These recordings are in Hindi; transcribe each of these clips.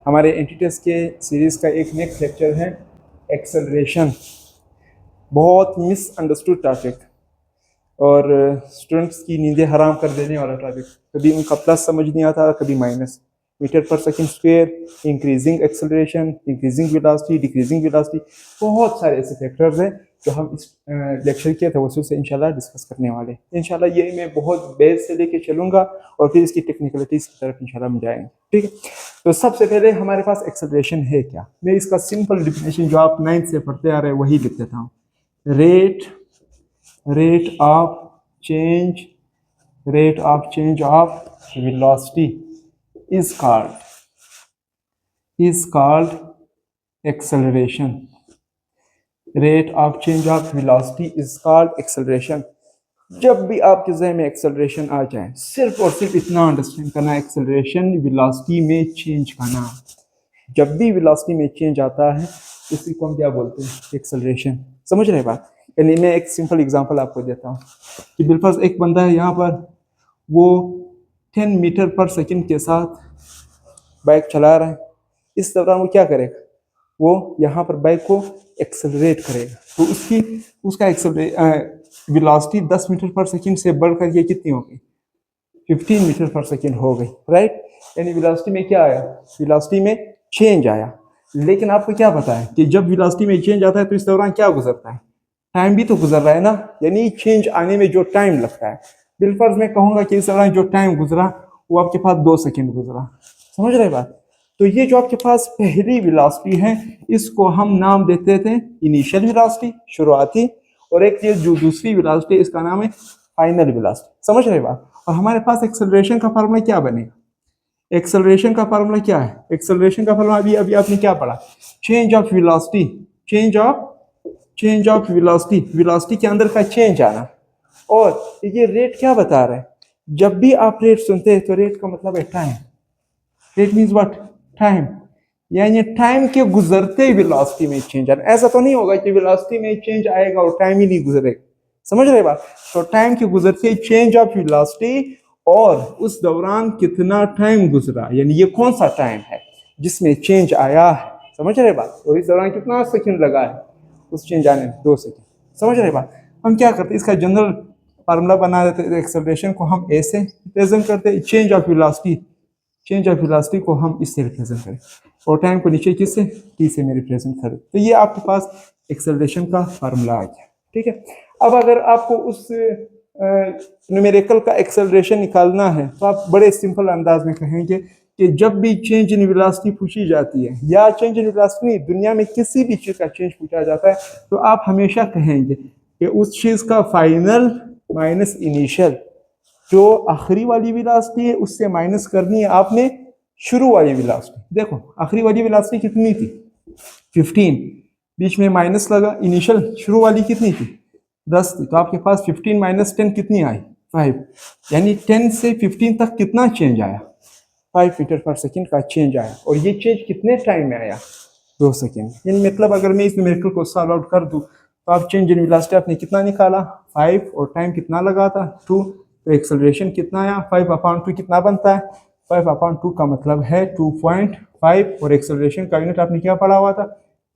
हमारे एंटिटीज के सीरीज़ का एक नेक्स्ट लेक्चर है एक्सेलरेशन। बहुत मिसअंडरस्टूड टॉपिक और स्टूडेंट्स की नींदें हराम कर देने वाला टॉपिक। कभी उनका प्लस समझ नहीं आता, कभी माइनस। मीटर पर second square, increasing acceleration, increasing velocity, decreasing velocity, बहुत सारे ऐसे फैक्टर्स हैं जो हम इस लेक्चर के तवज्जो से इंशाल्लाह डिस्कस करने वाले हैं। इंशाल्लाह ये मैं बहुत बेस से लेके चलूँगा और फिर इसकी टेक्निकलिटीज़ की तरफ इंशाल्लाह हम जाएंगे। ठीक है, तो सबसे पहले हमारे पास एक्सेलरेशन है क्या। मैं इसका सिंपल डिफिनेशन जो आप 9th से पढ़ते आ रहे हैं वही लिख देता हूँ। rate of change of velocity is called acceleration. Rate of change of velocity is called acceleration. जब भी आपके जहन में एक्सेलरेशन आ जाए, सिर्फ और सिर्फ इतना अंडरस्टैंड करना, एक्सेलरेशन वेलोसिटी में चेंज का नाम। जब भी वेलोसिटी में चेंज आता है उसी को हम क्या बोलते हैं, एक्सेलरेशन। समझ रहे बात। यानी मैं एक सिंपल एग्जांपल आपको देता हूँ कि बिलफर्ज एक बंदा है यहाँ पर, वो 10 मीटर पर सेकंड के साथ बाइक चला रहा है। इस दौरान वो क्या करेगा, वो यहाँ पर बाइक को एक्सेलरेट करेगा, तो उसका वेलोसिटी 10 मीटर पर सेकंड से बढ़कर ये कितनी हो गई, 15 मीटर पर सेकंड हो गई, राइट। यानी वेलोसिटी में क्या आया, वेलोसिटी में चेंज आया। लेकिन आपको क्या पता है कि जब वेलोसिटी में चेंज आता है तो इस दौरान क्या गुजरता है, टाइम भी तो गुजर रहा है ना। यानी चेंज आने में जो टाइम लगता है, बिलफर्ज मैं कहूँगा कि इस दौरान जो टाइम गुजरा वो आपके पास 2 सेकेंड गुजरा। समझ रहे बात। तो ये जो आपके पास पहली वेलोसिटी है इसको हम नाम देते थे इनिशियल वेलोसिटी, शुरुआती, और एक ये जो दूसरी वेलोसिटी इसका नाम है फाइनल वेलोसिटी। समझ रहे बात। और हमारे पास एक्सेलरेशन का फार्मूला क्या बनेगा, एक्सेलरेशन का फार्मूला क्या है, एक्सेलरेशन का फार्मूला अभी आपने क्या पढ़ा, change of velocity, change of velocity, velocity के अंदर का चेंज आना। और ये रेट क्या बता रहा है, जब भी आप रेट सुनते हैं तो रेट का मतलब है time. Rate means what, time. यानी टाइम के गुजरते वेलोसिटी में चेंज आना। ऐसा तो नहीं होगा कि वेलोसिटी में चेंज आएगा और टाइम ही नहीं गुजरेगा। समझ रहे बात। तो टाइम के गुजरते चेंज ऑफ वेलोसिटी और उस दौरान कितना टाइम गुजरा, यानी ये कौन सा टाइम है जिसमें चेंज आया है। समझ रहे बात। और इस दौरान कितना सेकंड लगा है उस चेंज आने में, 2 सेकंड। समझ रहे बात। हम क्या करते, इसका जनरल फार्मूला बना देते हैं। एक्सेलरेशन को हम ऐसे रिप्रेजेंट करते हैं, चेंज ऑफ वेलोसिटी को हम इससे रिप्रेजेंट करें और टाइम को नीचे किससे, टी से में रिप्रेजेंट करें। तो ये आपके पास एक्सेलरेशन का फार्मूला आ गया। ठीक है। अब अगर आपको उस न्यूमेरिकल का एक्सेलरेशन निकालना है तो आप बड़े सिंपल अंदाज में कहेंगे कि जब भी चेंज इन वेलोसिटी पूछी जाती है, या चेंज इन वेलोसिटी नहीं, दुनिया में किसी भी चीज़ का चेंज पूछा जाता है, तो आप हमेशा कहेंगे कि उस चीज़ का फाइनल माइनस इनिशियल, जो आखिरी वाली वेलोसिटी है उससे माइनस करनी है आपने शुरू वाली वेलोसिटी। देखो आखिरी वाली वेलोसिटी कितनी थी, 15, बीच में माइनस लगा, इनिशियल शुरू वाली कितनी थी, 10 थी। तो आपके पास 15 माइनस 10 कितनी आई, 5। यानी 10 से 15 तक कितना चेंज आया, 5 मीटर पर सेकंड का चेंज आया। और ये चेंज कितने टाइम में आया, 2 सेकंड। यानी मतलब अगर मैं इस न्यूमेरिकल को सॉल्व आउट कर दूं तो आप चेंज इन वेलोसिटी आपने कितना निकाला, 5, और टाइम कितना लगा था, 2। तो एक्सेलरेशन कितना आया, 5/2 कितना बनता है, 5/2 का मतलब है 2.5। और एक्सेलरेशन का यूनिट आपने क्या पढ़ा हुआ था,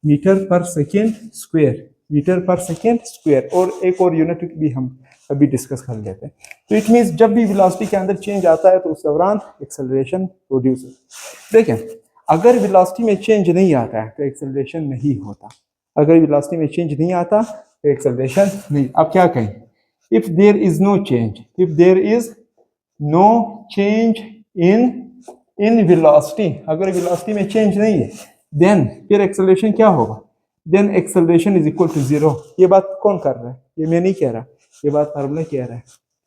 मीटर पर सेकेंड स्क्वायर, मीटर पर सेकेंड स्क्वायर। और एक और यूनिट भी हम अभी डिस्कस कर लेते हैं। तो इट मीन्स जब भी वेलोसिटी के अंदर चेंज आता है तो उस दौरान एक्सेलरेशन प्रोड्यूस होता है। देखें, अगर वेलोसिटी में चेंज नहीं आता है तो एक्सेलरेशन नहीं होता। अगर वेलोसिटी में चेंज नहीं आता तो एक्सेलरेशन नहीं। अब क्या कहें, if there is no change, if there is no change in velocity, अगर वेलोसिटी में चेंज नहीं है, देन फिर एक्सेलरेशन क्या होगा, then acceleration is equal to 0। ये बात कौन कर रहा है, ये मैं नहीं कह रहा, ये बात फार्मूला कह रहा है।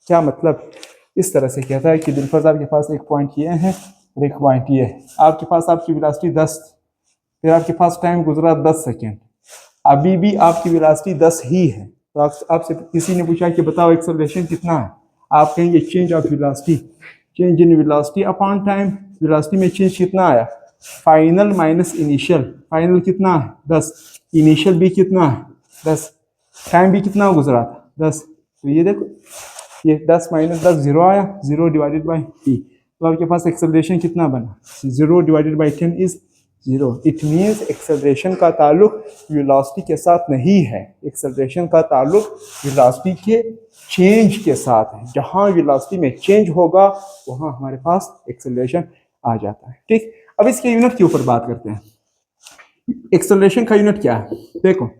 क्या मतलब, इस तरह से कहता है कि बिलफर्ज आपके पास एक पॉइंट ये है और एक पॉइंट ये है। आपके पास आपकी वेलोसिटी 10, फिर आपके पास टाइम गुजरा 10 सेकेंड, अभी भी आपकी वेलोसिटी 10 ही है। तो आपसे किसी ने पूछा कि बताओ एक्सेलरेशन कितना है, आप कहेंगे change of velocity, change in velocity upon time. Velocity में चेंज कितना आया, फाइनल माइनस इनिशियल, फाइनल कितना है 10, इनिशियल भी कितना है 10, टाइम भी कितना गुजरा था 10। तो ये देखो, ये 10 माइनस 10 0 आया, 0 डिवाइडेड बाई टी। तो आपके पास एक्सेलरेशन कितना बना, 0 divided by 10 is zero. It means acceleration का ताल्लुक वेलोसिटी के साथ नहीं है, एक्सेलरेशन का ताल्लुक वेलोसिटी के चेंज के साथ है। जहां वेलोसिटी में चेंज होगा वहां हमारे पास एक्सेलरेशन आ जाता है। ठीक, अब इसके यूनिट के ऊपर बात करते हैं। एक्सेलरेशन का यूनिट क्या है? देखो,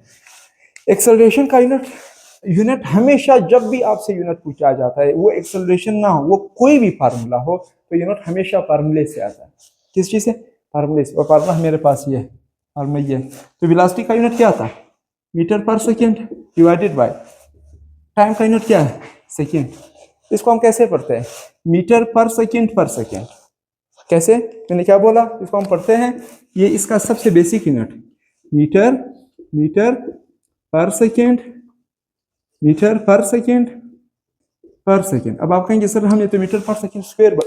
एक्सेलरेशन का यूनिट हमेशा जब भी आपसे यूनिट पूछा जाता है, वो एक्सेलरेशन ना हो, वो कोई भी फार्मूला हो, तो यूनिट हमेशा फार्मूले से आता है। किस चीज से? फार्मूले से। और फार्मूला मेरे पास ये है, फार्मूला ये। तो वेलोसिटी का यूनिट क्या था? मीटर पर सेकेंड डिवाइडेड बाय टाइम का यूनिट क्या है? सेकेंड। इसको हम कैसे पढ़ते हैं? मीटर पर सेकेंड पर सेकेंड। कैसे? मैंने क्या बोला? इसको हम पढ़ते हैं, ये इसका सबसे बेसिक यूनिट मीटर पर सेकेंड, मीटर पर सेकेंड पर सेकेंड। अब आप कहेंगे सर हमने तो मीटर पर सेकेंड स्क्वायर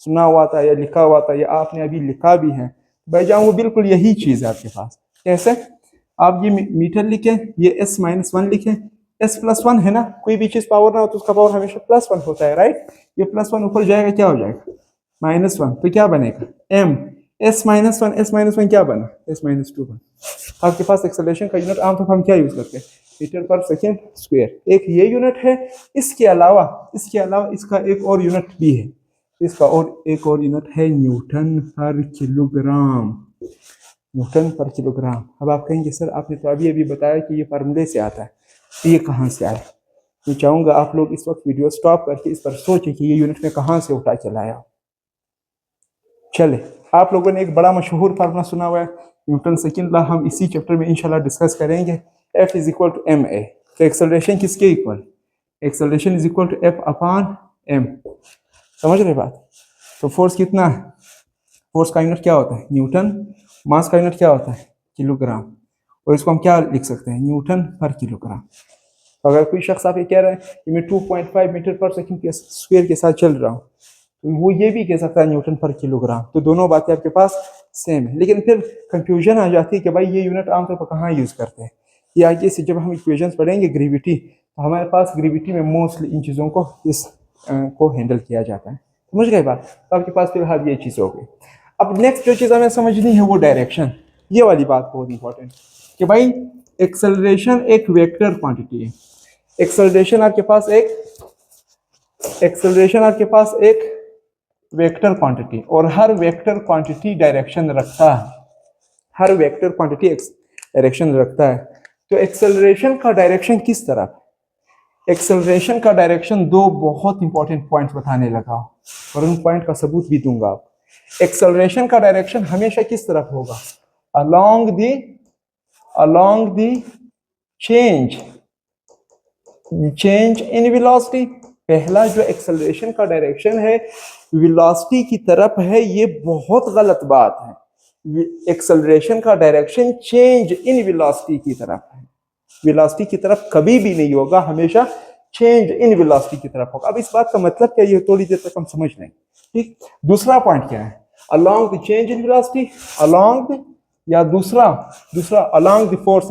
सुना हुआ था या लिखा हुआ था या आपने अभी लिखा भी है। भाई जाऊँ, वो बिल्कुल यही चीज है आपके पास। कैसे? आप ये मीटर लिखें, ये s-1 लिखें, s+1 है ना, कोई भी चीज पावर ना हो तो उसका पावर हमेशा +1 होता है, राइट? ये +1 ऊपर जाएगा, क्या हो जाएगा? -1। तो क्या बनेगा? m s-1 क्या बना? s-2 बना। आपके पास एक्सेलरेशन का यूनिट आमतौर पर हम क्या यूज करते हैं? मीटर पर सेकेंड स्क्वायर। एक ये यूनिट है। इसके अलावा इसका एक और यूनिट भी है। इसका एक और यूनिट है न्यूटन पर किलोग्राम। न्यूटन पर किलोग्राम। अब आप कहेंगे सर आपने तो अभी बताया कि ये फार्मूले से आता है, तो ये कहाँ से आया? मैं चाहूंगा आप लोग इस वक्त वीडियो स्टॉप करके इस पर सोचें कि ये यूनिट में कहाँ से उठा के लाया। चले, आप लोगों ने एक बड़ा मशहूर फार्मूला सुना हुआ है न्यूटन सेकेंड लॉ, हम इसी चैप्टर में इंशाल्लाह डिस्कस करेंगे। F is equal to ma। तो एक्सेलरेशन किसके इक्वल? Acceleration is equal to F upon m। समझ रहे बात? तो फोर्स कितना है? फोर्स का यूनिट क्या होता है? न्यूटन। मास का यूनिट क्या होता है? किलोग्राम। और इसको हम क्या लिख सकते हैं? न्यूटन पर किलोग्राम। तो अगर कोई शख्स आप ये कह रहे हैं कि मैं 2.5 मीटर पर सेकंड के स्क्वायर के साथ चल रहा हूँ, तो वो ये भी कह सकता है न्यूटन पर किलोग्राम। तो दोनों बातें आपके पास सेम है। लेकिन फिर कंफ्यूजन आ जाती है कि भाई ये यूनिट आमतौर पर कहाँ यूज करते हैं। ये आगे से जब हम इक्वेशंस पढ़ेंगे ग्रेविटी, तो हमारे पास ग्रेविटी में मोस्टली इन चीज़ों को को हैंडल किया जाता है। समझ गए बात? तो आपके पास फिलहाल ये चीज़ हो गई। अब नेक्स्ट जो चीज़ हमें समझनी है वो डायरेक्शन। ये वाली बात बहुत इंपॉर्टेंट कि भाई एक्सेलरेशन एक वेक्टर क्वांटिटी है। एक्सेलरेशन आपके पास एक वेक्टर क्वांटिटी, और हर वेक्टर क्वांटिटी डायरेक्शन रखता है। हर वेक्टर क्वांटिटी डायरेक्शन रखता है। तो एक्सेलरेशन का डायरेक्शन किस तरफ? एक्सेलरेशन का डायरेक्शन दो बहुत इंपॉर्टेंट पॉइंट्स बताने लगा और उन पॉइंट का सबूत भी दूंगा आप। एक्सेलरेशन का डायरेक्शन हमेशा किस तरफ होगा? along the change in velocity। पहला जो एक्सेलरेशन का डायरेक्शन है वेलोसिटी की तरफ है, ये बहुत गलत बात है। एक्सेलरेशन का डायरेक्शन चेंज इन वेलोसिटी की तरफ है। वेलोसिटी की तरफ कभी भी नहीं होगा, हमेशा चेंज इन वेलोसिटी की तरफ होगा। अब इस बात का मतलब क्या, ये थोड़ी देर तक हम समझ लेंगे। ठीक, दूसरा पॉइंट क्या है? along the change in velocity, या दूसरा along the force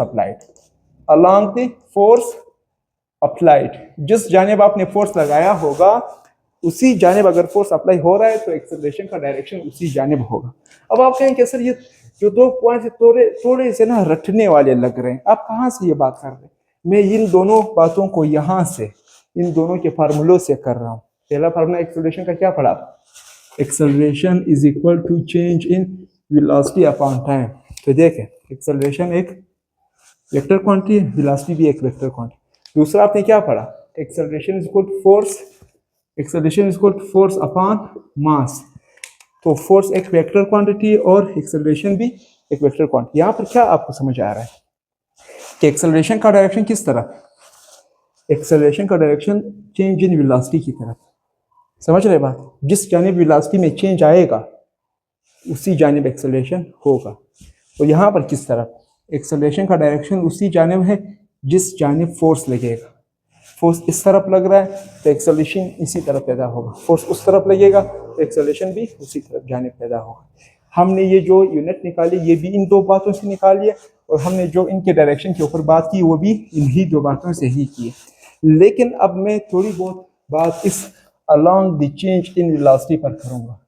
applied। जिस जानिब आपने फोर्स लगाया होगा उसी जानिब अगर फोर्स अप्लाई हो रहा है तो एक्सेलरेशन का डायरेक्शन उसी जानिब होगा। अब आप कहेंगे सर ये जो दो पॉइंट थोड़े से ना रटने वाले लग रहे हैं, आप कहाँ से ये बात कर रहे हैं? मैं इन दोनों बातों को यहाँ से, इन दोनों के फार्मूलों से कर रहा हूँ। पहला फार्मूला एक्सेलरेशन का क्या पढ़ा? Acceleration is equal to change in velocity upon time. तो देखें, एक्सेलरेशन एक वेक्टर क्वांटिटी है, वेलोसिटी भी एक वेक्टर क्वांटिटी। दूसरा आपने क्या पढ़ा? Acceleration is equal to force upon mass. तो फोर्स एक वेक्टर क्वांटिटी और एक्सेलरेशन भी एक वेक्टर क्वांटिटी। यहाँ पर क्या आपको समझ आ रहा है कि एक्सेलरेशन का डायरेक्शन किस तरफ? एक्सेलरेशन का डायरेक्शन चेंज इन वेलोसिटी की तरफ। समझ रहे बात? जिस जानिब वेलोसिटी में चेंज आएगा उसी जानिब एक्सेलरेशन होगा। तो यहाँ पर किस तरफ? एक्सेलरेशन का डायरेक्शन उसी जानिब है जिस जानिब फोर्स लगेगा। फोर्स इस तरफ लग रहा है तो एक्सेलरेशन इसी तरफ पैदा होगा। फोर्स उस तरफ लगेगा तो एक्सेलरेशन भी उसी तरफ जानिब पैदा होगा। हमने ये जो यूनिट निकाली ये भी इन दो बातों से निकाली है, और हमने जो इनके डायरेक्शन के ऊपर बात की वो भी इन्हीं दो बातों से ही की है। लेकिन अब मैं थोड़ी बहुत बात इस along the change in velocity पर करूँगा।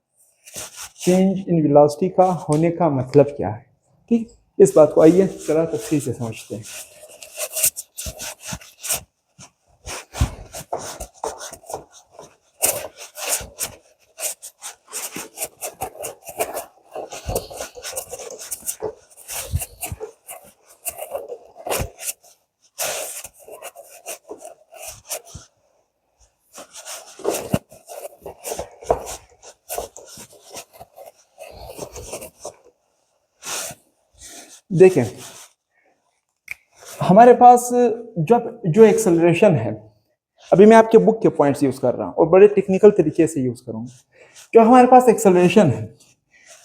चेंज इन वेलोसिटी का होने का मतलब क्या है। ठीक, इस बात को आइए जरा तफसील से समझते हैं। देखें, हमारे पास जब जो एक्सेलरेशन है, अभी मैं आपके बुक के पॉइंट्स यूज कर रहा हूं और बड़े टेक्निकल तरीके से यूज करूंगा। जो हमारे पास एक्सेलरेशन है,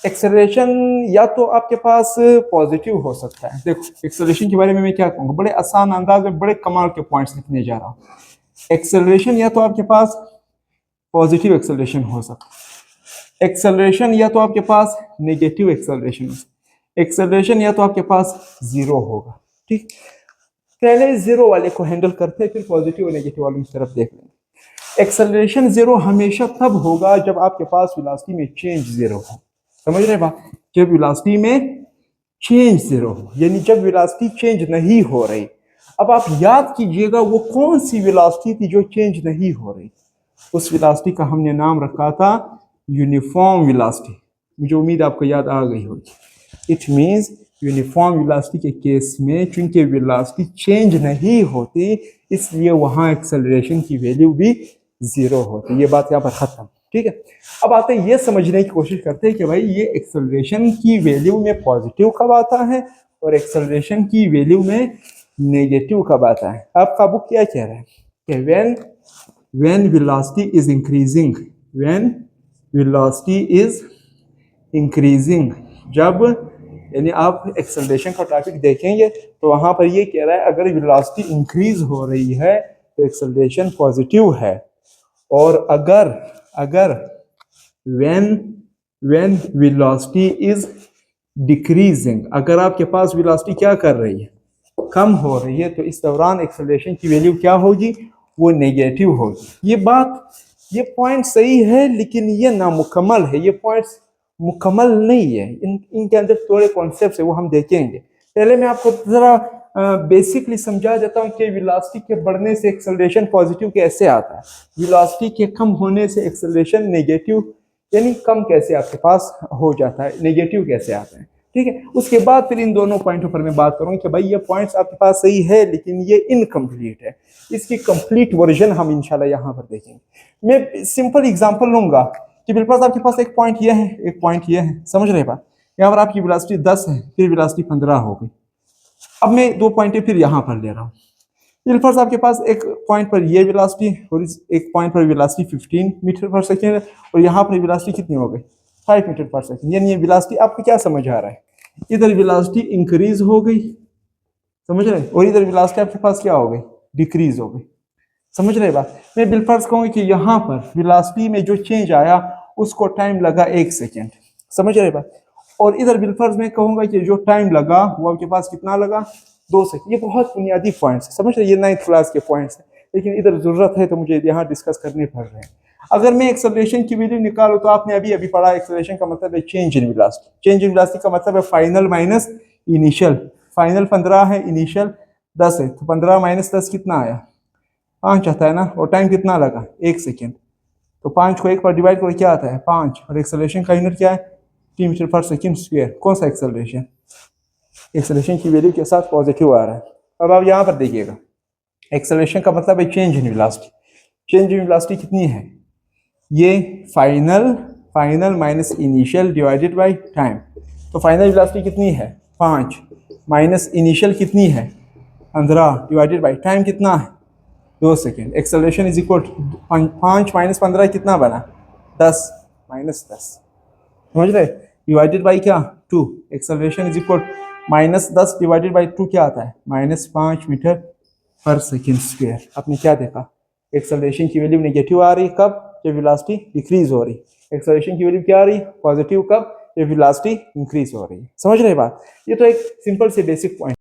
एक्सेलरेशन या तो आपके पास पॉजिटिव हो सकता है। देखो, एक्सेलरेशन के बारे में मैं क्या कहूँगा, बड़े आसान अंदाज में बड़े कमाल के पॉइंट्स लिखने जा रहा हूँ। एक्सेलरेशन या तो आपके पास पॉजिटिव एक्सेलरेशन हो सकता है, एक्सेलरेशन या तो आपके पास नेगेटिव एक्सेलरेशन हो सकता है, एक्सेलरेशन या तो आपके पास जीरो होगा। ठीक, पहले जीरो वाले को हैंडल करते हैं, फिर पॉजिटिव और नेगेटिव वालों की तरफ देख लेंगे। एक्सेलरेशन जीरो हमेशा तब होगा जब आपके पास वेलोसिटी में चेंज जीरो हो। समझ रहे बात, जब वेलोसिटी में चेंज जीरो हो, यानी जब वेलोसिटी चेंज नहीं हो रही। अब आप याद कीजिएगा वो कौन सी वेलोसिटी थी जो चेंज नहीं हो रही। उस वेलोसिटी का हमने नाम रखा था यूनिफॉर्म वेलोसिटी। मुझे उम्मीद आपको याद आ गई होगी। इट मींस यूनिफॉर्म वेलोसिटी के केस में चूंकि वेलोसिटी चेंज नहीं होती, इसलिए वहां एक्सेलरेशन की वैल्यू भी जीरो होती। ये बात यहाँ पर खत्म। ठीक है, अब आते हैं ये समझने की कोशिश करते हैं कि भाई ये एक्सेलरेशन की वैल्यू में पॉजिटिव कब आता है और एक्सेलरेशन की वैल्यू में नेगेटिव कब आता है। आपका बुक क्या कह रहा है कि when velocity is increasing, when velocity is increasing, जब यानी आप एक्सेलरेशन का टॉपिक देखेंगे तो वहां पर ये कह रहा है अगर वेलोसिटी इंक्रीज हो रही है तो एक्सेलरेशन पॉजिटिव है, और अगर when velocity is decreasing, अगर आपके पास वेलोसिटी क्या कर रही है, कम हो रही है, तो इस दौरान एक्सेलरेशन की वैल्यू क्या होगी, वो नेगेटिव होगी। ये पॉइंट सही है, लेकिन ये नामुकम्मल है। ये पॉइंट्स मुकम्मल नहीं है, इनके अंदर थोड़े कॉन्सेप्ट्स है, वो हम देखेंगे। पहले मैं आपको जरा बेसिकली समझा देता हूँ कि वेलोसिटी के बढ़ने से एक्सेलरेशन पॉजिटिव कैसे आता है, वेलोसिटी के कम होने से एक्सेलरेशन नेगेटिव यानी कम कैसे आपके पास हो जाता है, नेगेटिव कैसे आता है। ठीक है, उसके बाद फिर इन दोनों पॉइंटों पर मैं बात करूंगा कि भाई ये पॉइंट्स आपके पास सही है लेकिन ये इनकम्प्लीट है। इसकी कंप्लीट वर्जन हम इंशाल्लाह यहाँ पर देखेंगे। मैं सिंपल एग्जांपल लूंगा कि मेरे पास आपके पास एक पॉइंट ये है, एक पॉइंट ये है, समझ रहे बात। यहाँ पर आपकी वेलोसिटी 10 है, फिर वेलोसिटी 15 हो गई। अब मैं दो पॉइंटें फिर यहाँ पर ले रहा हूँ। फर्स्ट आपके पास एक पॉइंट पर ये वेलोसिटी और एक पॉइंट पर वेलोसिटी 15 मीटर पर सेकेंड, और यहाँ पर वेलोसिटी कितनी हो गई, 5 मीटर पर सेकेंड। यानी ये वेलोसिटी आपको क्या समझ आ रहा है, इधर वेलोसिटी इंक्रीज हो गई, समझ रहे, और इधर वेलोसिटी आपके पास क्या हो गई, डिक्रीज हो गई। समझ रहे बात। मैं बिलफर्ज कहूँगी कि यहाँ पर वेलोसिटी में जो चेंज आया उसको टाइम लगा 1 सेकेंड, समझ रहे बात। और इधर बिलफर्ज में कहूँगा कि जो टाइम लगा वो आपके पास कितना लगा, 2 सेकेंड। ये बहुत बुनियादी पॉइंट्स है, समझ रहे, ये 9th क्लास के पॉइंट्स है, लेकिन इधर जरूरत है तो मुझे यहाँ डिस्कस करने पड़ रहे हैं। अगर मैं एक्सेलरेशन की वैल्यू निकालूं तो आपने अभी पढ़ा, एक्सेलरेशन का मतलब है change in velocity. Change in velocity का मतलब है फाइनल माइनस इनिशियल। फाइनल 15 है, इनिशियल 10 है, तो 15 माइनस 10 कितना आया, 5 आता है ना। और टाइम कितना लगा, 1 सेकेंड। तो 5 को 1 पर डिवाइड करो क्या आता है, 5। और एक्सेलरेशन का यूनिट क्या है, 3 मीटर पर सेकेंड स्क्वायर। कौन सा एक्सेलरेशन, एक्सेलरेशन की वैल्यू के साथ पॉजिटिव आ रहा है। अब आप यहाँ पर देखिएगा, एक्सेलरेशन का मतलब है change in velocity. Change in velocity कितनी है, ये final minus initial divided by time. तो फाइनल वेलोसिटी कितनी है, 5 माइनस इनिशियल कितनी है, 15 डिवाइडेड बाय टाइम कितना है, 2 second. Acceleration is equal 5 minus 15 कितना बना, 10 माइनस 10, समझ रहे, डिवाइडेड बाई क्या, 2। Acceleration is equal minus 10 divided by 2 क्या आता है, -5 मीटर पर सेकेंड स्क्वायर। आपने क्या देखा, एक्सेलरेशन की वैल्यू नेगेटिव आ रही कब, जब वेलोसिटी डिक्रीज हो रही। एक्सेलरेशन की वैल्यू क्या आ रही, पॉजिटिव कब, जब वेलोसिटी इंक्रीज हो रही है। समझ रहे बात। ये तो एक सिंपल से बेसिक पॉइंट।